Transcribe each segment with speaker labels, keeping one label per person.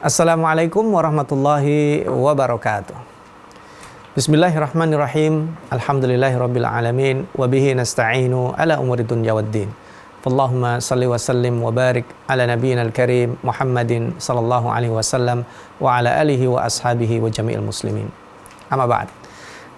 Speaker 1: Assalamualaikum warahmatullahi wabarakatuh. Bismillahirrahmanirrahim. Alhamdulillahirabbil alamin wa bihi nasta'inu ala umuri dunya waddin. Allahumma salli wa sallim wa barik ala nabiyyinal karim Muhammadin sallallahu alaihi wasallam wa ala alihi wa ashabihi wa jami'il muslimin. Amma ba'd.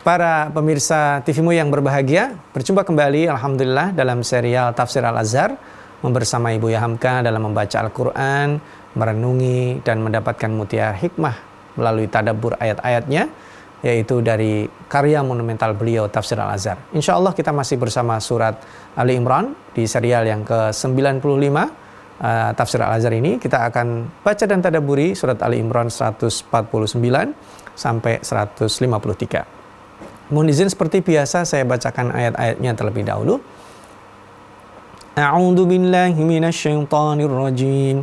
Speaker 1: Para pemirsa TVmu yang berbahagia, berjumpa kembali alhamdulillah dalam serial Tafsir Al-Azhar bersama Ibu Yahamka dalam membaca Al-Qur'an, merenungi dan mendapatkan mutiara hikmah melalui tadabbur ayat-ayatnya, yaitu dari karya monumental beliau Tafsir Al-Azhar. Insya Allah kita masih bersama surat Ali Imran di serial yang ke-95 Tafsir Al-Azhar ini. Kita akan baca dan tadabburi surat Ali Imran 149 sampai 153. Mohon izin seperti biasa saya bacakan ayat-ayatnya terlebih dahulu. A'udzu billahi minasyaitonir rajim.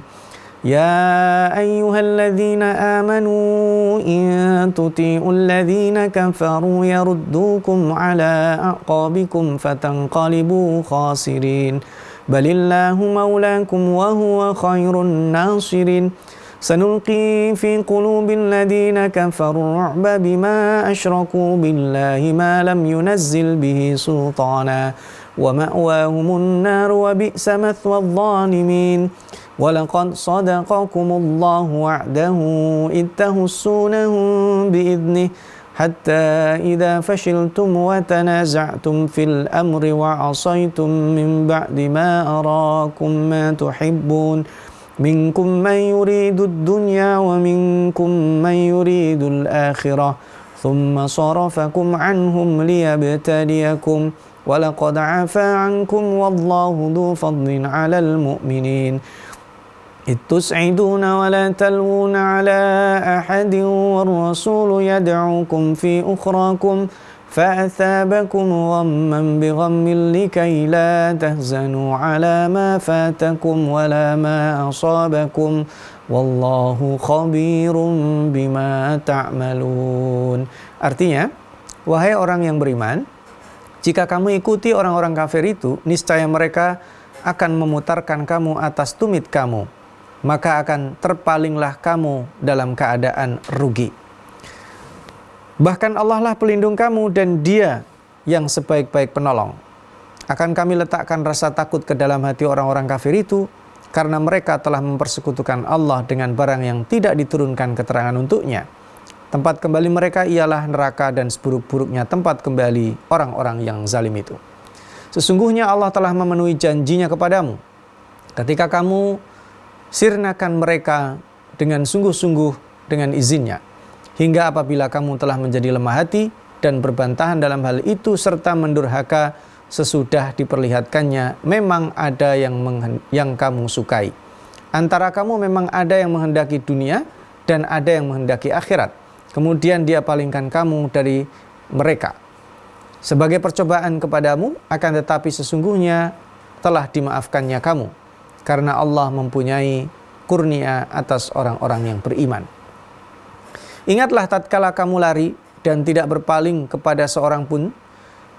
Speaker 1: Ya ayyuhalladzina amanu in tuti'ul ladzina kafaru yaruddukum ala aqabikum fatanqalibu khasirin. Balillahu maulakum wa huwa khairun nasirin. Sanulqi fi qulubil ladzina kafaru ru'ba bima asyraku billahi ma lam yunazzil bihi sultana wa ma'wahumun nar wa bi'sa mathwadh dhalimin. Walaqad sadaqakumullahu wa'dahu id tahussunahum bi'idnih hatta idza fashiltum wa tanaza'tum fil amri wa 'asaytum min ba'di ma arakum ma tuhibbun minkum man yuridu ad-dunya wa minkum man yuridu al-akhirah thumma sarafakum 'anhum liyabtaliyakum walaqad 'afa 'ankum wallahu dhu fadlin 'alal mu'minin. Ittus'iduna wa la talwuna 'ala ahadin war rasulu yad'ukum fi ukhrakum فأثابكم غما بغم لكي لا تهزنوا على ما فاتكم ولا ما أصابكم والله خبير بما تعملون. Artinya, wahai orang yang beriman, jika kamu ikuti orang-orang kafir itu, niscaya mereka akan memutarkan kamu atas tumit kamu, maka akan terpalinglah kamu dalam keadaan rugi. Bahkan Allah lah pelindung kamu dan Dia yang sebaik-baik penolong. Akan kami letakkan rasa takut ke dalam hati orang-orang kafir itu karena mereka telah mempersekutukan Allah dengan barang yang tidak diturunkan keterangan untuknya. Tempat kembali mereka ialah neraka dan seburuk-buruknya tempat kembali orang-orang yang zalim itu. Sesungguhnya Allah telah memenuhi janjinya kepadamu ketika kamu sirnakan mereka dengan sungguh-sungguh dengan izinnya. Hingga apabila kamu telah menjadi lemah hati dan berbantahan dalam hal itu serta mendurhaka sesudah diperlihatkannya, memang ada yang kamu sukai. Antara kamu memang ada yang menghendaki dunia dan ada yang menghendaki akhirat. Kemudian Dia palingkan kamu dari mereka sebagai percobaan kepadamu, akan tetapi sesungguhnya telah dimaafkannya kamu, karena Allah mempunyai kurnia atas orang-orang yang beriman. Ingatlah tatkala kamu lari dan tidak berpaling kepada seorang pun,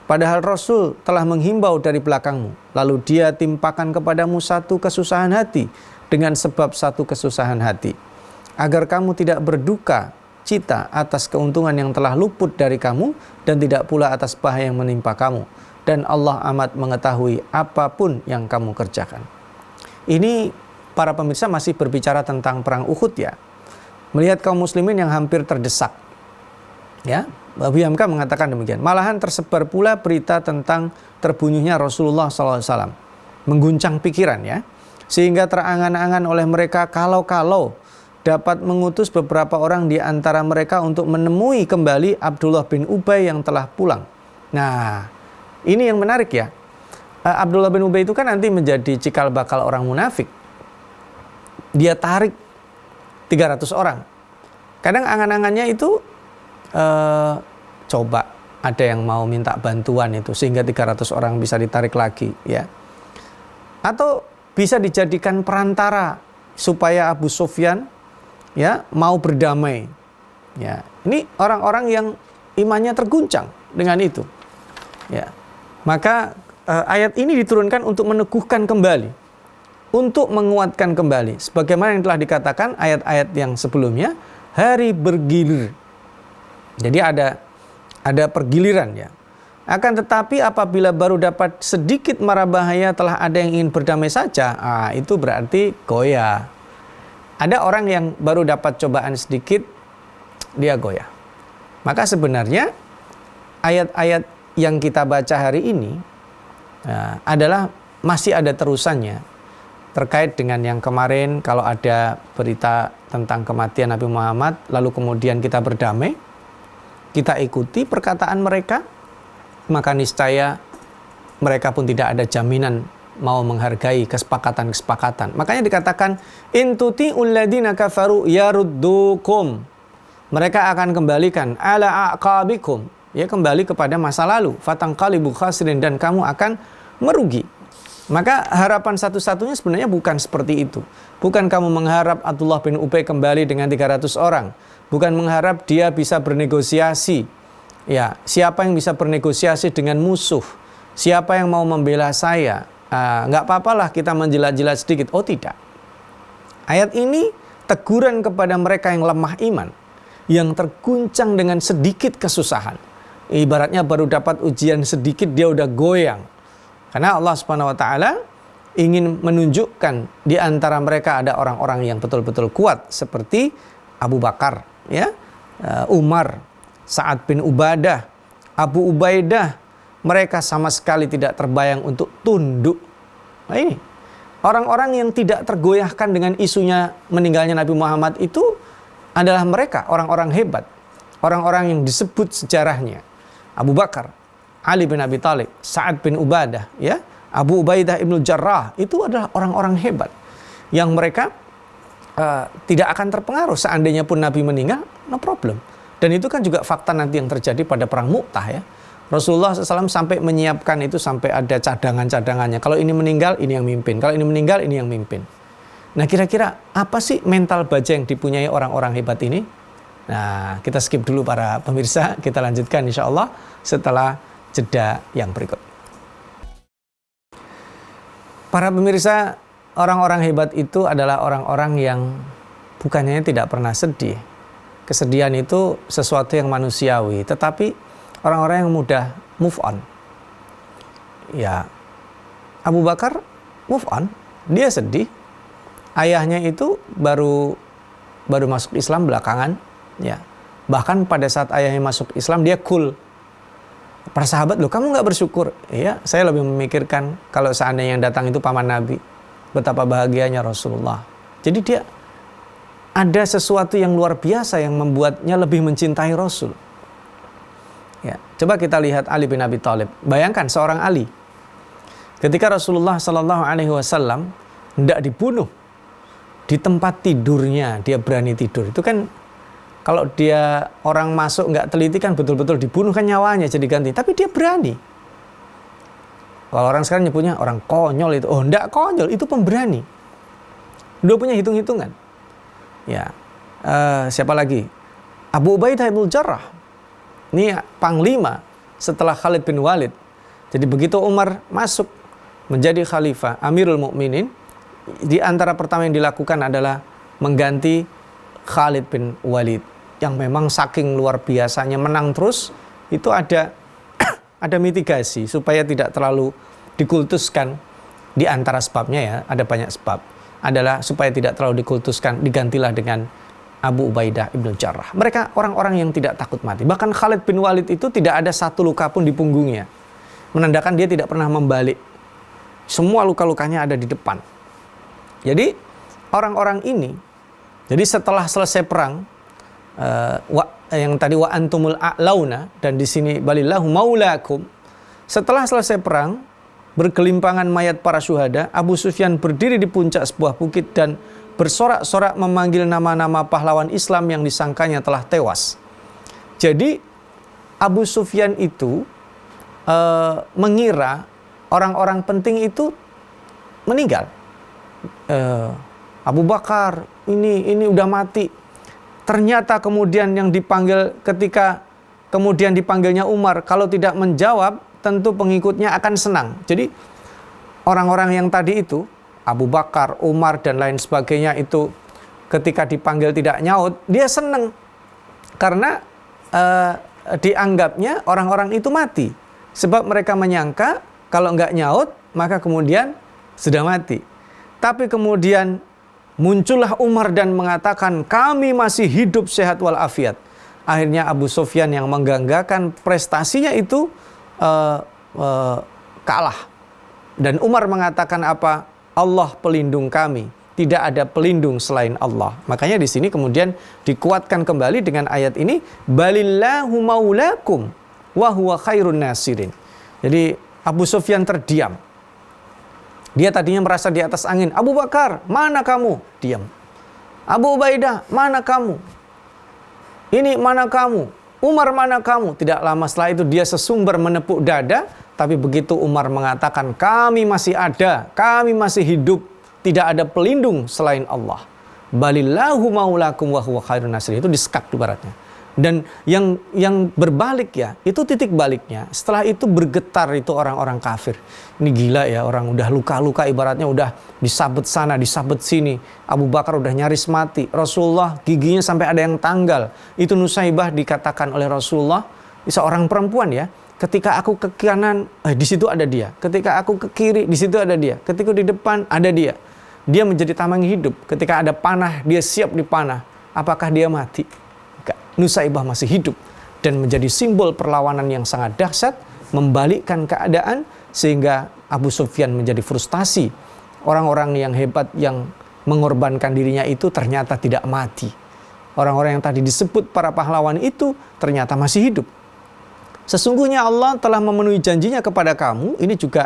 Speaker 1: padahal Rasul telah menghimbau dari belakangmu, lalu Dia timpakan kepadamu satu kesusahan hati dengan sebab satu kesusahan hati, agar kamu tidak berduka cita atas keuntungan yang telah luput dari kamu dan tidak pula atas bahaya yang menimpa kamu, dan Allah amat mengetahui apapun yang kamu kerjakan. Ini para pemirsa masih berbicara tentang perang Uhud ya. Melihat kaum muslimin yang hampir terdesak, ya, Abu Hamka mengatakan demikian. Malahan tersebar pula berita tentang terbunuhnya Rasulullah SAW, mengguncang pikiran ya, sehingga terangan-angan oleh mereka kalau dapat mengutus beberapa orang di antara mereka untuk menemui kembali Abdullah bin Ubay yang telah pulang. Nah, ini yang menarik ya. Abdullah bin Ubay itu kan nanti menjadi cikal bakal orang munafik. Dia tarik 300 orang. Kadang angan-angannya itu coba ada yang mau minta bantuan itu sehingga 300 orang bisa ditarik lagi ya. Atau bisa dijadikan perantara supaya Abu Sufyan ya mau berdamai. Ya, ini orang-orang yang imannya terguncang dengan itu. Ya. Maka ayat ini diturunkan untuk meneguhkan kembali untuk menguatkan kembali. Sebagaimana yang telah dikatakan ayat-ayat yang sebelumnya, hari bergilir. Jadi ada pergiliran ya. Akan tetapi apabila baru dapat sedikit mara bahaya telah ada yang ingin berdamai saja, itu berarti goyah. Ada orang yang baru dapat cobaan sedikit, dia goyah. Maka sebenarnya ayat-ayat yang kita baca hari ini adalah masih ada terusannya terkait dengan yang kemarin. Kalau ada berita tentang kematian Nabi Muhammad lalu kemudian kita berdamai, kita ikuti perkataan mereka, maka niscaya mereka pun tidak ada jaminan mau menghargai kesepakatan-kesepakatan. Makanya dikatakan in tuti'ul ladina kafaru yaruddukum. Mereka akan kembalikan ala aqabikum, ya, kembali kepada masa lalu, fatangqalibu khasirin, dan kamu akan merugi. Maka harapan satu-satunya sebenarnya bukan seperti itu. Bukan kamu mengharap Abdullah bin Ubay kembali dengan 300 orang. Bukan mengharap dia bisa bernegosiasi. Ya, siapa yang bisa bernegosiasi dengan musuh? Siapa yang mau membela saya? Nggak apa-apalah kita menjilat-jilat sedikit. Oh tidak. Ayat ini teguran kepada mereka yang lemah iman, yang terguncang dengan sedikit kesusahan. Ibaratnya baru dapat ujian sedikit dia udah goyang. Karena Allah Subhanahu wa taala ingin menunjukkan di antara mereka ada orang-orang yang betul-betul kuat seperti Abu Bakar, ya, Umar, Sa'ad bin Ubadah, Abu Ubaidah. Mereka sama sekali tidak terbayang untuk tunduk. Nah ini, orang-orang yang tidak tergoyahkan dengan isunya meninggalnya Nabi Muhammad itu adalah mereka, orang-orang hebat. Orang-orang yang disebut sejarahnya. Abu Bakar, Ali bin Abi Thalib, Sa'ad bin Ubadah, ya, Abu Ubaidah ibn Jarrah, itu adalah orang-orang hebat. Yang mereka tidak akan terpengaruh seandainya pun Nabi meninggal, no problem. Dan itu kan juga fakta nanti yang terjadi pada perang Mu'tah, ya. Rasulullah SAW sampai menyiapkan itu sampai ada cadangan-cadangannya. Kalau ini meninggal, ini yang mimpin. Kalau ini meninggal, ini yang mimpin. Nah, kira-kira apa sih mental baja yang dipunyai orang-orang hebat ini? Nah, kita skip dulu para pemirsa. Kita lanjutkan insya Allah setelah jeda yang berikut. Para pemirsa, orang-orang hebat itu adalah orang-orang yang bukannya tidak pernah sedih. Kesedihan itu sesuatu yang manusiawi, tetapi orang-orang yang mudah move on. Ya, Abu Bakar move on, dia sedih. Ayahnya itu baru masuk Islam belakangan, ya. Bahkan pada saat ayahnya masuk Islam dia cool. Para sahabat, loh kamu nggak bersyukur? Iya, saya lebih memikirkan kalau seandainya yang datang itu paman Nabi, betapa bahagianya Rasulullah. Jadi dia ada sesuatu yang luar biasa yang membuatnya lebih mencintai Rasul. Ya, coba kita lihat Ali bin Abi Thalib. Bayangkan seorang Ali, ketika Rasulullah SAW hendak dibunuh, di tempat tidurnya dia berani tidur. Itu kan kalau dia orang masuk nggak teliti kan betul-betul dibunuh kan nyawanya jadi ganti. Tapi dia berani. Kalau orang sekarang nyebutnya orang konyol itu. Oh, enggak konyol, itu pemberani. Dia punya hitung-hitungan. Ya, siapa lagi? Abu Ubaidah ibn Jarrah. Ini panglima setelah Khalid bin Walid. Jadi begitu Umar masuk menjadi khalifah, Amirul Mukminin, di antara pertama yang dilakukan adalah mengganti Khalid bin Walid yang memang saking luar biasanya menang terus. Itu ada mitigasi supaya tidak terlalu dikultuskan. Di antara sebabnya, ya, ada banyak sebab, adalah supaya tidak terlalu dikultuskan, digantilah dengan Abu Ubaidah ibn Jarrah. Mereka orang-orang yang tidak takut mati. Bahkan Khalid bin Walid itu tidak ada satu luka pun di punggungnya, menandakan dia tidak pernah membalik. Semua luka-lukanya ada di depan. Jadi orang-orang ini, jadi setelah selesai perang, yang tadi wa antumul a'launa, dan di sini balillahu maulakum. Setelah selesai perang, bergelimpangan mayat para syuhada, Abu Sufyan berdiri di puncak sebuah bukit dan bersorak-sorak memanggil nama-nama pahlawan Islam yang disangkanya telah tewas. Jadi Abu Sufyan itu mengira orang-orang penting itu meninggal. Abu Bakar ini udah mati. Ternyata kemudian yang dipanggil, ketika kemudian dipanggilnya Umar, kalau tidak menjawab tentu pengikutnya akan senang. Jadi orang-orang yang tadi itu Abu Bakar, Umar, dan lain sebagainya itu ketika dipanggil tidak nyaut, dia senang. Karena dianggapnya orang-orang itu mati. Sebab mereka menyangka kalau nggak nyaut, maka kemudian sudah mati. Tapi kemudian muncullah Umar dan mengatakan, kami masih hidup sehat walafiat. Akhirnya Abu Sufyan yang mengganggakan prestasinya itu kalah. Dan Umar mengatakan apa? Allah pelindung kami. Tidak ada pelindung selain Allah. Makanya di sini kemudian dikuatkan kembali dengan ayat ini, balillahu maulakum wa huwa khairun nasirin. Jadi Abu Sufyan terdiam. Dia tadinya merasa di atas angin. Abu Bakar, mana kamu? Diam. Abu Ubaidah, mana kamu? Ini mana kamu? Umar, mana kamu? Tidak lama setelah itu dia sesumbar menepuk dada. Tapi begitu Umar mengatakan, kami masih ada, kami masih hidup, tidak ada pelindung selain Allah. Balillahu maulakum wa huwa khairun nasirin. Itu disekak ibaratnya. Dan yang berbalik ya, itu titik baliknya. Setelah itu bergetar itu orang-orang kafir. Ini gila ya, orang udah luka-luka ibaratnya udah disabet sana, disabet sini. Abu Bakar udah nyaris mati. Rasulullah giginya sampai ada yang tanggal. Itu Nusaibah dikatakan oleh Rasulullah, seorang perempuan ya. Ketika aku ke kanan, di situ ada dia. Ketika aku ke kiri, di situ ada dia. Ketika di depan, ada dia. Dia menjadi tameng hidup. Ketika ada panah, dia siap dipanah. Apakah dia mati? Enggak. Nusaibah masih hidup. Dan menjadi simbol perlawanan yang sangat dahsyat. Membalikkan keadaan. Sehingga Abu Sufyan menjadi frustasi. Orang-orang yang hebat yang mengorbankan dirinya itu ternyata tidak mati. Orang-orang yang tadi disebut para pahlawan itu ternyata masih hidup. Sesungguhnya Allah telah memenuhi janjinya kepada kamu. Ini juga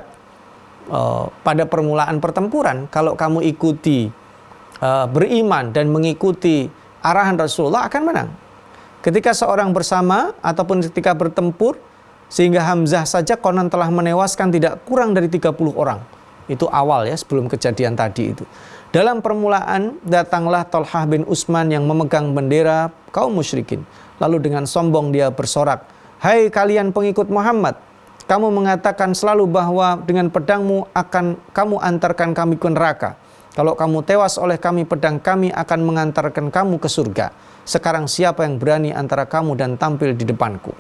Speaker 1: pada permulaan pertempuran. Kalau kamu ikuti beriman dan mengikuti arahan Rasulullah akan menang. Ketika seorang bersama ataupun ketika bertempur, sehingga Hamzah saja konon telah menewaskan tidak kurang dari 30 orang. Itu awal ya, sebelum kejadian tadi itu. Dalam permulaan datanglah Thalhah bin Utsman yang memegang bendera kaum musyrikin. Lalu dengan sombong dia bersorak, hai kalian pengikut Muhammad, kamu mengatakan selalu bahwa dengan pedangmu akan kamu antarkan kami ke neraka. Kalau kamu tewas oleh kami, pedang kami akan mengantarkan kamu ke surga. Sekarang siapa yang berani antara kamu dan tampil di depanku?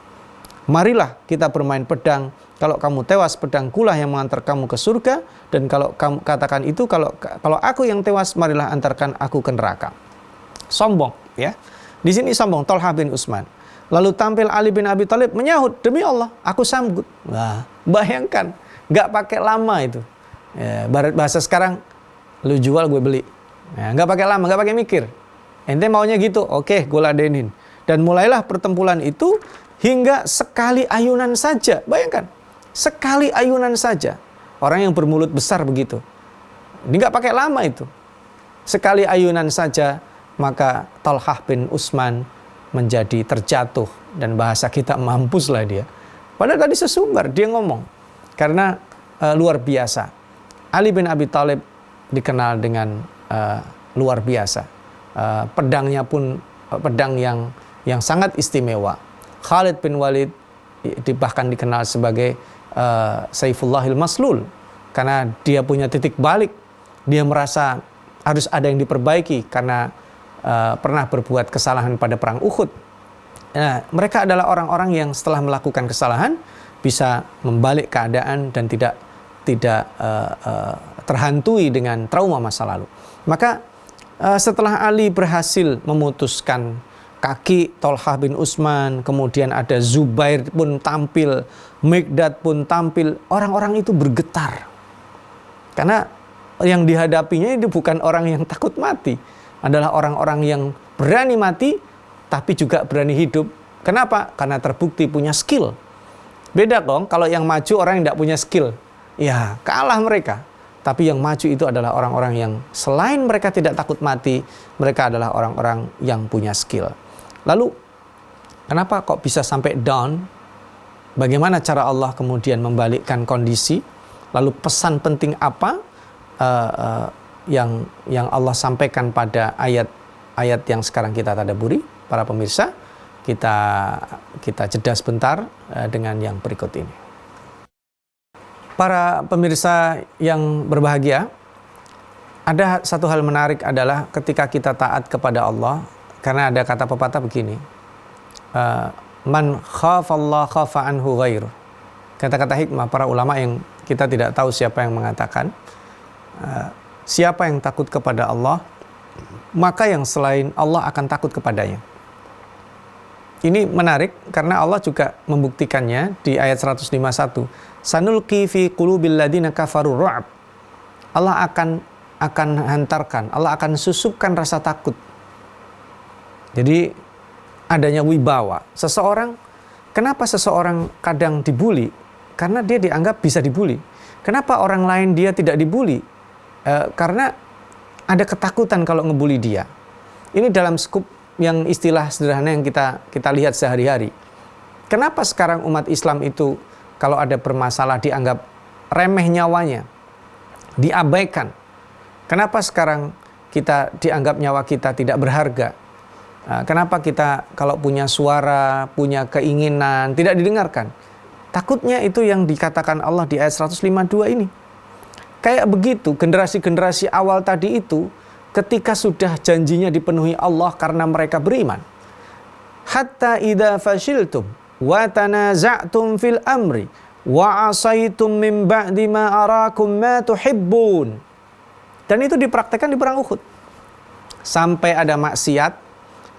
Speaker 1: Marilah kita bermain pedang. Kalau kamu tewas, pedangkulah yang mengantar kamu ke surga. Dan kalau kamu katakan itu, kalau aku yang tewas, marilah antarkan aku ke neraka. Sombong ya. Di sini sombong Thalhah bin Utsman. Lalu tampil Ali bin Abi Thalib menyahut, demi Allah, aku sambut. Nah, bayangkan, nggak pakai lama itu. Ya, bahasa sekarang, lu jual gue beli. Ya, nggak pakai lama, nggak pakai mikir. Ente maunya gitu, oke, gue ladenin. Dan mulailah pertempuran itu hingga sekali ayunan saja. Bayangkan, sekali ayunan saja. Orang yang bermulut besar begitu. Ini nggak pakai lama itu. Sekali ayunan saja, maka Thalhah bin Utsman menjadi terjatuh, dan bahasa kita mampuslah dia. Padahal tadi sesumbar dia ngomong. Karena luar biasa. Ali bin Abi Thalib dikenal dengan luar biasa. Pedangnya pun pedang yang sangat istimewa. Khalid bin Walid bahkan dikenal sebagai Saifullahil Maslul. Karena dia punya titik balik. Dia merasa harus ada yang diperbaiki karena pernah berbuat kesalahan pada perang Uhud. Nah, mereka adalah orang-orang yang setelah melakukan kesalahan bisa membalik keadaan dan tidak terhantui dengan trauma masa lalu. Maka setelah Ali berhasil memutuskan kaki Thalhah bin Utsman, kemudian ada Zubair pun tampil, Miqdad pun tampil, orang-orang itu bergetar. Karena yang dihadapinya itu bukan orang yang takut mati, adalah orang-orang yang berani mati tapi juga berani hidup. Kenapa? Karena terbukti punya skill. Beda dong kalau yang maju orang yang tidak punya skill. Ya kalah mereka. Tapi yang maju itu adalah orang-orang yang selain mereka tidak takut mati, mereka adalah orang-orang yang punya skill. Lalu kenapa kok bisa sampai down? Bagaimana cara Allah kemudian membalikkan kondisi? Lalu pesan penting apa yang Allah sampaikan pada ayat yang sekarang kita tadabburi, para pemirsa? Kita jeda sebentar dengan yang berikut ini. Para pemirsa yang berbahagia, Ada satu hal menarik adalah ketika kita taat kepada Allah, karena ada kata pepatah begini, man khafallah khafa anhu ghairuh. Kata-kata hikmah para ulama yang kita tidak tahu siapa yang mengatakan, siapa yang takut kepada Allah, maka yang selain Allah akan takut kepadanya. Ini menarik karena Allah juga membuktikannya di ayat 151. Sanulqi fi qulubil ladina kafaru ru'ab. Allah akan hantarkan, Allah akan susupkan rasa takut. Jadi adanya wibawa. Kenapa seseorang kadang dibuli? Karena dia dianggap bisa dibuli. Kenapa orang lain dia tidak dibuli? Karena ada ketakutan kalau ngebuli dia. Ini dalam skup yang istilah sederhana yang kita lihat sehari-hari. Kenapa sekarang umat Islam itu kalau ada bermasalah dianggap remeh nyawanya, diabaikan? Kenapa sekarang kita dianggap nyawa kita tidak berharga? Kenapa kita kalau punya suara, punya keinginan, tidak didengarkan? Takutnya itu yang dikatakan Allah di ayat 152 ini. Kayak begitu, generasi-generasi awal tadi itu, ketika sudah janjinya dipenuhi Allah karena mereka beriman. Hatta idza fashiltum wa tanaza'tum fil amri wa asaitum min ba'di ma arakum ma tuhibbun. Dan itu dipraktekkan di perang Uhud. Sampai ada maksiat,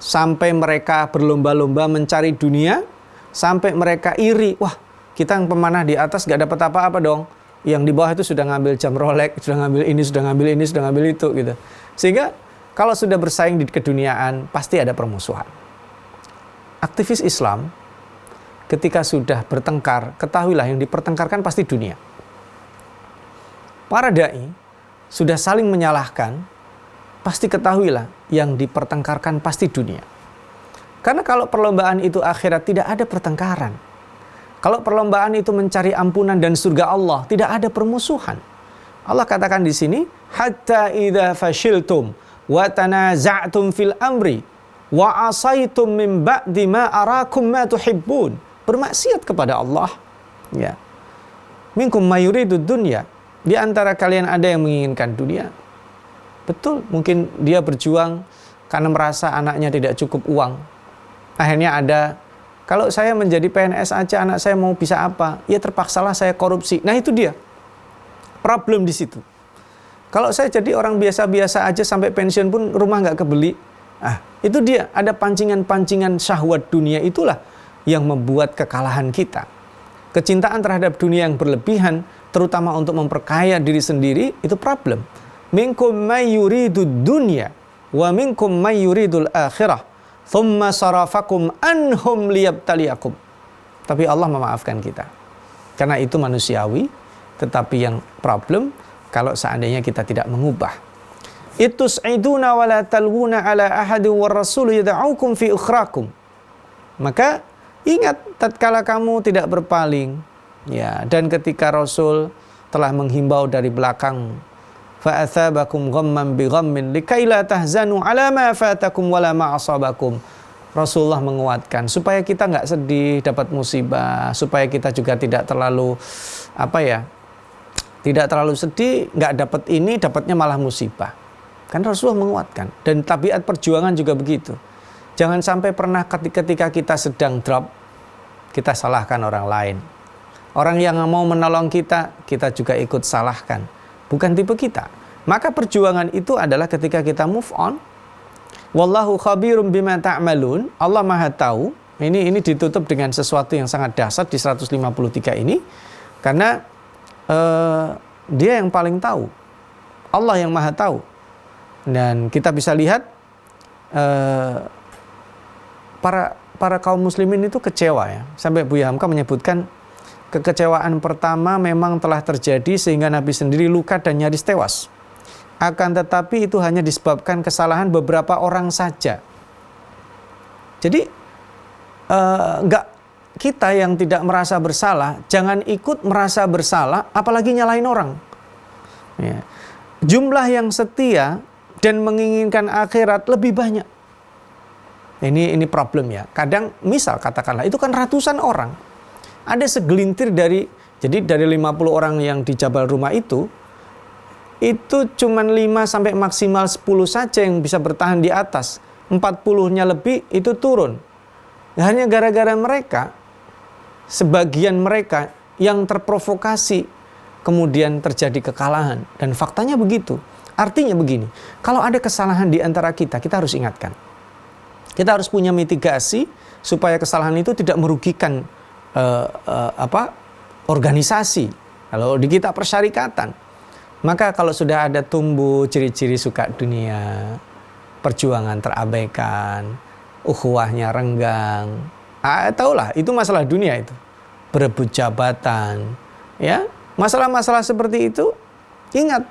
Speaker 1: sampai mereka berlomba-lomba mencari dunia, sampai mereka iri. Wah, kita yang pemanah di atas gak dapat apa-apa dong. Yang di bawah itu sudah ngambil jam Rolex, sudah ngambil ini, sudah ngambil ini, sudah ngambil itu gitu. Sehingga kalau sudah bersaing di keduniaan, pasti ada permusuhan. Aktivis Islam ketika sudah bertengkar, ketahuilah yang dipertengkarkan pasti dunia. Para dai sudah saling menyalahkan, pasti ketahuilah yang dipertengkarkan pasti dunia. Karena kalau perlombaan itu akhirat, tidak ada pertengkaran. Kalau perlombaan itu mencari ampunan dan surga Allah, tidak ada permusuhan. Allah katakan di sini, hatta idza fashiltum wa tanaza'tum fil amri wa asaitum min ba'di ma arakum ma tuhibbun. Bermaksiat kepada Allah. Ya. Minkum mayuridud dunya. Di antara kalian ada yang menginginkan dunia. Betul, mungkin dia berjuang karena merasa anaknya tidak cukup uang. Akhirnya ada, kalau saya menjadi PNS aja anak saya mau bisa apa? Ya terpaksalah saya korupsi. Nah itu dia. Problem di situ. Kalau saya jadi orang biasa-biasa aja sampai pensiun pun rumah nggak kebeli. Itu dia. Ada pancingan-pancingan syahwat dunia, itulah yang membuat kekalahan kita. Kecintaan terhadap dunia yang berlebihan, terutama untuk memperkaya diri sendiri, itu problem. Minkum may yuridud dunya wa minkum may yuridul akhirah thumma sarafakum anhum liyabtaliakum. Tapi Allah memaafkan kita. Karena itu manusiawi, tetapi yang problem kalau seandainya kita tidak mengubah. Itus'iduna wa la talwuna ala ahadin war rasul yad'ukum fi ukhrakum. Maka ingat tatkala kamu tidak berpaling, ya, dan ketika Rasul telah menghimbau dari belakang, fa'athabakum ghamman bi ghammin likai la tahzanu ala ma fatakum wala ma asabakum. Rasulullah menguatkan supaya kita nggak sedih dapat musibah, supaya kita juga tidak terlalu tidak terlalu sedih, nggak dapat ini, dapatnya malah musibah. Kan Rasulullah menguatkan. Dan tabiat perjuangan juga begitu. Jangan sampai pernah ketika kita sedang drop, kita salahkan orang lain. Orang yang mau menolong kita, kita juga ikut salahkan. Bukan tipe kita. Maka perjuangan itu adalah ketika kita move on. Wallahu khabirum bima ta'malun. Allah Maha tahu. Ini ditutup dengan sesuatu yang sangat dahsyat di 153 ini. Karena dia yang paling tahu. Allah yang Maha tahu. Dan kita bisa lihat para kaum muslimin itu kecewa ya. Sampai Buya Hamka menyebutkan kekecewaan pertama memang telah terjadi sehingga Nabi sendiri luka dan nyaris tewas. Akan tetapi itu hanya disebabkan kesalahan beberapa orang saja. Jadi kita yang tidak merasa bersalah, jangan ikut merasa bersalah, apalagi nyalain orang. Ya. Jumlah yang setia dan menginginkan akhirat lebih banyak. Ini problem ya. Kadang misal katakanlah itu kan ratusan orang. Ada segelintir dari 50 orang yang di Jabal Rumah itu, itu cuman 5 sampai maksimal 10 saja yang bisa bertahan di atas. 40-nya lebih itu turun. Hanya gara-gara mereka, sebagian mereka yang terprovokasi, kemudian terjadi kekalahan. Dan faktanya begitu. Artinya begini, kalau ada kesalahan di antara kita, kita harus ingatkan. Kita harus punya mitigasi supaya kesalahan itu tidak merugikan organisasi. Kalau di kita persyarikatan, maka kalau sudah ada tumbuh ciri-ciri suka dunia, perjuangan terabaikan, ukhuwahnya renggang, taulah itu masalah dunia itu, berebut jabatan, ya masalah-masalah seperti itu, ingat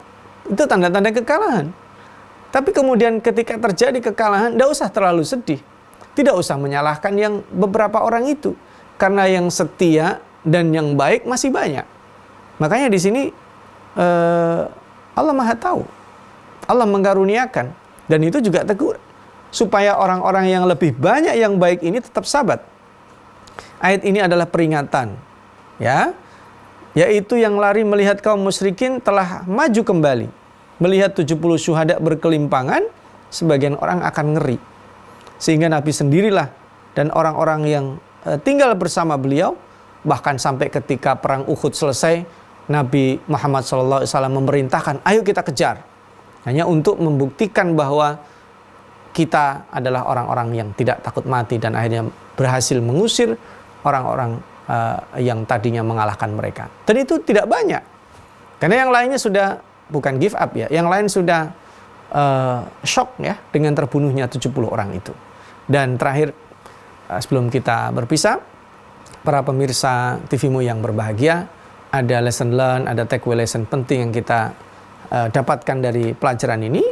Speaker 1: itu tanda-tanda kekalahan. Tapi kemudian ketika terjadi kekalahan, tidak usah terlalu sedih, tidak usah menyalahkan yang beberapa orang itu, karena yang setia dan yang baik masih banyak. Makanya di sini Allah Maha Tahu, Allah mengkaruniakan, dan itu juga tegur supaya orang-orang yang lebih banyak yang baik ini tetap sabat. Ayat ini adalah peringatan, ya, yaitu yang lari melihat kaum musyrikin telah maju kembali, melihat 70 syuhada berkelimpangan, sebagian orang akan ngeri. Sehingga Nabi sendirilah dan orang-orang yang tinggal bersama beliau, bahkan sampai ketika perang Uhud selesai, Nabi Muhammad SAW memerintahkan, ayo kita kejar. Hanya untuk membuktikan bahwa kita adalah orang-orang yang tidak takut mati, dan akhirnya berhasil mengusir orang-orang yang tadinya mengalahkan mereka. Dan itu tidak banyak, karena yang lainnya sudah bukan give up ya, yang lain sudah shock ya dengan terbunuhnya 70 orang itu. Dan terakhir, sebelum kita berpisah, para pemirsa TV-mu yang berbahagia, ada lesson learn, ada takeaway lesson penting yang kita dapatkan dari pelajaran ini.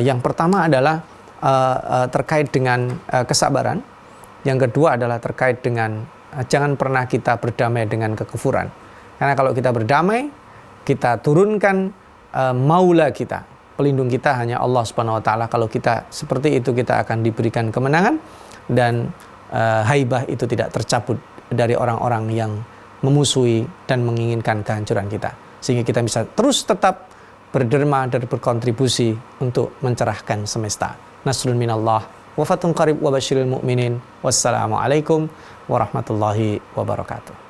Speaker 1: Yang pertama adalah terkait dengan kesabaran. Yang kedua adalah terkait dengan jangan pernah kita berdamai dengan kekufuran. Karena kalau kita berdamai, kita turunkan maula kita, pelindung kita hanya Allah Subhanahu wa taala. Kalau kita seperti itu, kita akan diberikan kemenangan, dan haibah itu tidak tercabut dari orang-orang yang memusuhi dan menginginkan kehancuran kita. Sehingga kita bisa terus tetap berderma dan berkontribusi untuk mencerahkan semesta. Nasrun minallah wa fathun qarib wa basyiril mu'minin. Wassalamualaikum warahmatullahi wabarakatuh.